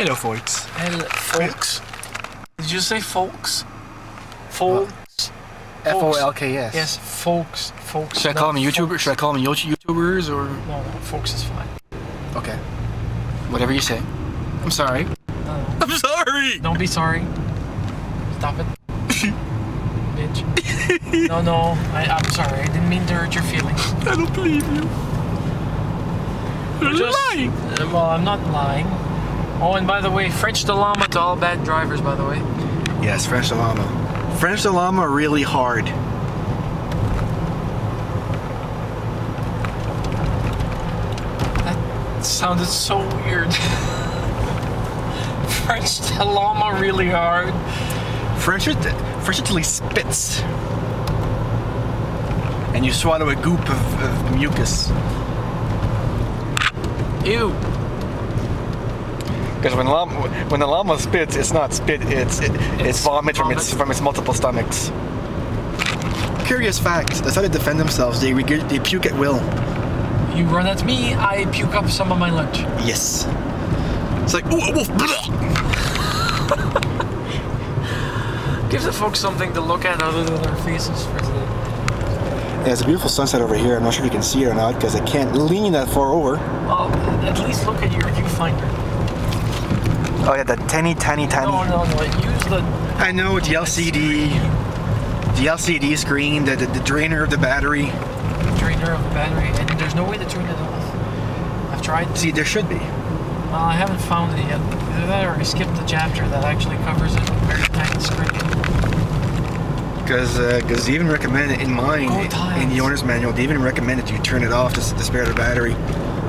Hello, folks. Hello, folks. Did you say folks? Folks. F-O-L-K-S. Yes, folks. Folks. Should I call them YouTubers? Should I call them YouTubers or? No, folks is fine. Okay. Whatever you say. I'm sorry. No. I'm sorry. Don't be sorry. Stop it. Bitch. No, I'm sorry. I didn't mean to hurt your feelings. I don't believe you. You're Just lying. Well, I'm not lying. Oh, and by the way, French de Llama to all bad drivers, by the way. Yes, French de Llama. French de Llama are really hard. That sounded so weird. French de Llama really hard. French Italy spits. And you swallow a goop of mucus. Ew. Because when the llama spits, it's not spit, it's vomit from its multiple stomachs. Curious fact: that's how they defend themselves. They puke at will. You run at me, I puke up some of my lunch. Yes. It's like ooh, wolf. Gives the folks something to look at other than their faces for today. Yeah, it's a beautiful sunset over here. I'm not sure if you can see it or not because I can't lean that far over. Well, at least look at your viewfinder. Oh yeah, the tiny. No, use the... I know, the LCD screen, the drainer of the battery. Drainer of the battery, and there's no way to turn it off. I've tried. See, there should be. Well, I haven't found it yet. Either that or I skipped the chapter that actually covers it with a very tiny screen. Because they even recommend it in mine, in the owner's manual, they even recommend that you turn it off to spare the battery.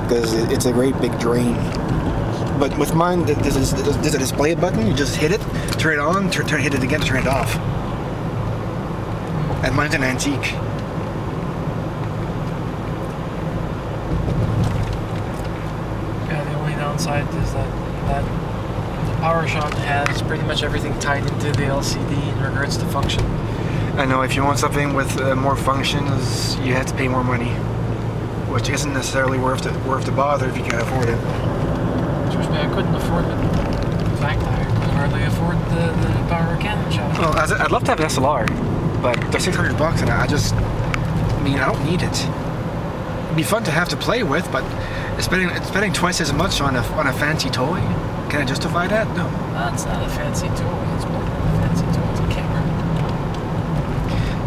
Because it's a great big drain. But with mine, there's a display button. You just hit it, turn it on, hit it again to turn it off. And mine's an antique. Yeah, the only downside is that the power shop has pretty much everything tied into the LCD in regards to function. I know, if you want something with more functions, you have to pay more money. Which isn't necessarily worth the bother if you can't afford it. Trust me, I couldn't afford it. In fact, I could hardly afford the power cannon shop. Well, I'd love to have an SLR, but they're $600 and I don't need it. It'd be fun to have to play with, but spending twice as much on a fancy toy. Can I justify that? No. That's not a fancy toy. It's more than a fancy toy. It's a camera.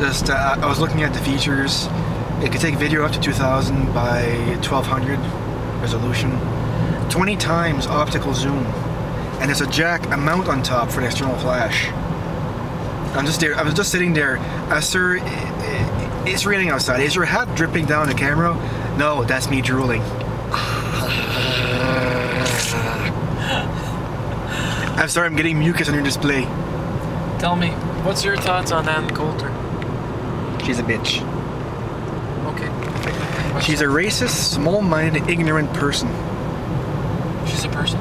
Just I was looking at the features. It could take video up to 2000 by 1200 resolution, 20 times optical zoom, and there's a mount on top for the external flash. I was just sitting there. Sir, it's raining outside. Is your hat dripping down the camera? No, that's me drooling. I'm sorry, I'm getting mucus on your display. Tell me, what's your thoughts on Ann Coulter? She's a bitch. Okay. She's a racist, small-minded, ignorant person. She's a person?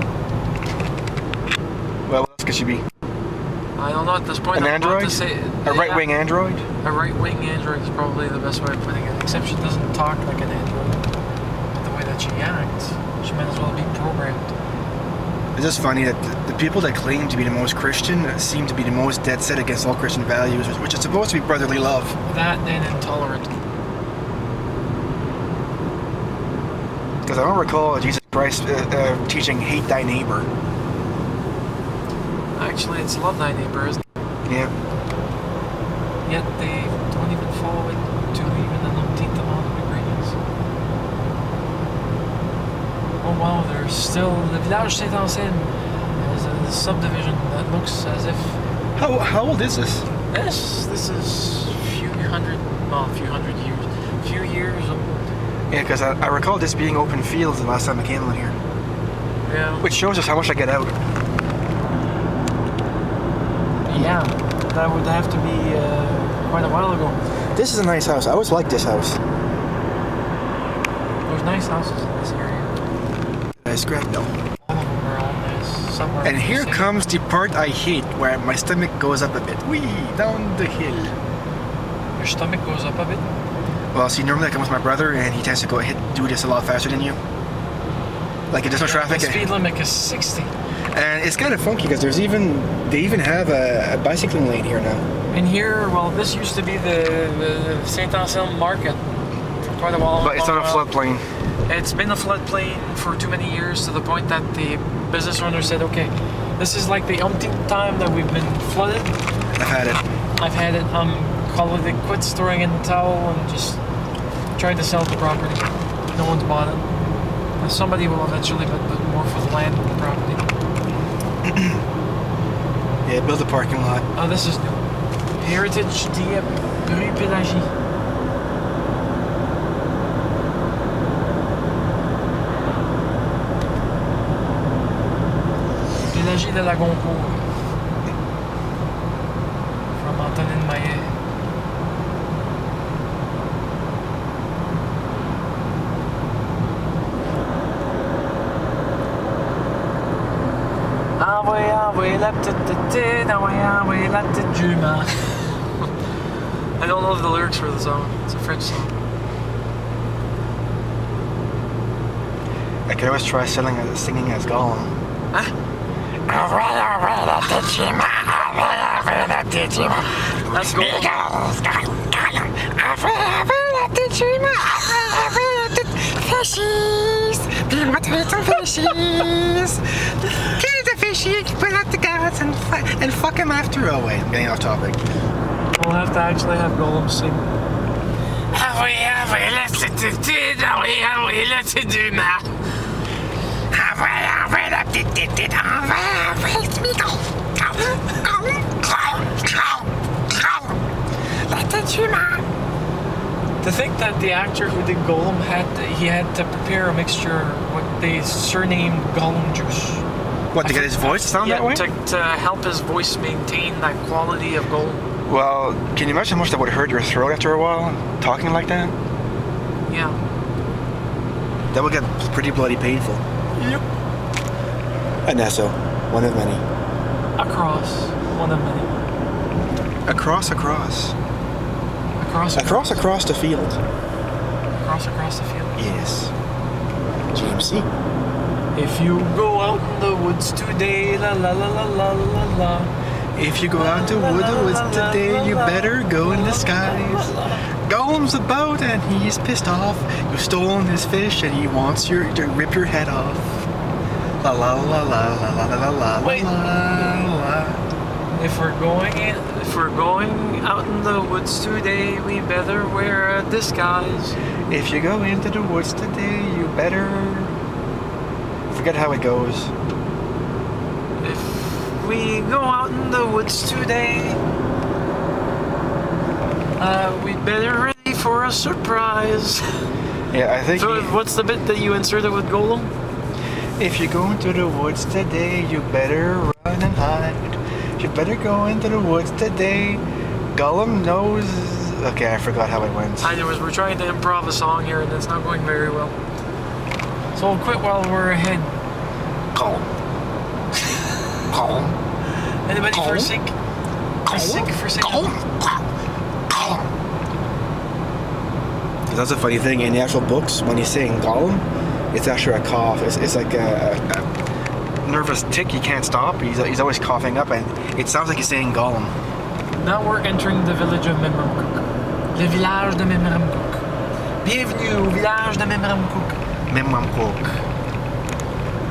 Well, what else could she be? I don't know at this point. An android? To say, a right-wing android? A right-wing android is probably the best way of putting it. Except she doesn't talk like an android. But the way that she acts, she might as well be programmed. It's just funny that the people that claim to be the most Christian seem to be the most dead set against all Christian values, which is supposed to be brotherly love. That and intolerant. Because I don't recall Jesus Christ teaching hate thy neighbor. Actually, it's love thy neighbor, isn't it? Yeah. Yet they don't even follow it to even the 19th amount of ingredients. Oh wow, there's still the village Saint-Anselme. There's a subdivision that looks as if. How old is this? This is a few hundred years. Few years old. Yeah, because I recall this being open fields the last time I came on here. Yeah. Which shows us how much I get out. Yeah, that would have to be quite a while ago. This is a nice house. I always liked this house. There's nice houses in this area. Nice scrap though. All of them are all nice. Somewhere. And here comes the part I hate, where my stomach goes up a bit. Whee, down the hill. Your stomach goes up a bit? Well, see, normally I come with my brother, and he tends to do this a lot faster than you. Like, there's no traffic. The speed limit is 60. And it's kind of funky because they even have a bicycling lane here now. And here, well, this used to be the Saint Anselme Market for quite a while. But it's not a floodplain. It's been a floodplain for too many years, to the point that the business owner said, okay, this is like the umpteenth time that we've been flooded. I've had it. I'm calling it quits, throwing in the towel, and just trying to sell the property. No one's bought it. And somebody will eventually, but more for the land than the property. Yeah, build a parking lot. Oh, this is new. Heritage Dieppe, Rue Pélagie. Pélagie de la Goncourt. From Antonin Maillet. Envoyez la petite tête, envoyez la petite jument. I don't know the lyrics for the song. It's a French song. I could always try singing as Gollum. Huh? That's Gollum. Fishies! We want to eat some fishies! Kill the fishy, put out the guards and fuck him after. Oh wait, I'm getting off topic. We'll have to actually have Gollum sing. To think that the actor who did Gollum had to prepare a mixture, what they surnamed Gollum juice. What, to get his voice to sound that way? To help his voice maintain that quality of Gollum. Well, can you imagine how much that would hurt your throat after a while, talking like that? Yeah. That would get pretty bloody painful. Yep. Anesso, one of many. Across, one of many. Across the field. Across the field. Yes. GMC. If you go out in the woods today, la la la la la la la. If you go out to the woods today, you better go in disguise. Gollum's about and he's pissed off. You've stolen his fish and he wants to rip your head off. La la la la la la la la la la. If we're going out in the woods today, we better wear a disguise. If you go into the woods today, you better... Forget how it goes. If we go out in the woods today, we'd better ready for a surprise. Yeah, I think... So what's the bit that you inserted with Gollum? If you go into the woods today, you better run and hide. You better go into the woods today. Gollum knows... Okay, I forgot how it went. Anyways, we're trying to improv a song here and it's not going very well. So we'll quit while we're ahead. Gollum. Gollum. Anybody for a sink? A sink for sink? That's a funny thing. In the actual books, when he's saying Gollum, it's actually a cough. It's like a nervous tick he can't stop. He's always coughing up, and it sounds like he's saying Gollum. Now we're entering the village of Memramcook. Le village de Memramcook. Bienvenue au village de Memramcook.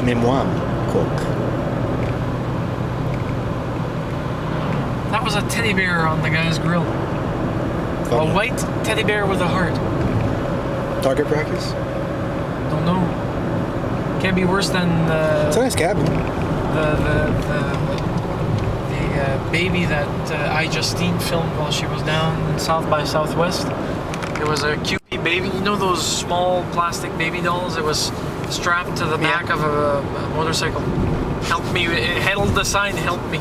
Memramcook. That was a teddy bear on the guy's grill. Funny. A white teddy bear with a heart. Target practice? Don't know. Can't be worse than it's a nice cabin. The baby that Justine filmed while she was down South by Southwest. It was a cute baby. You know those small plastic baby dolls? It was strapped to the back of a motorcycle. Help me. It held the sign, help me.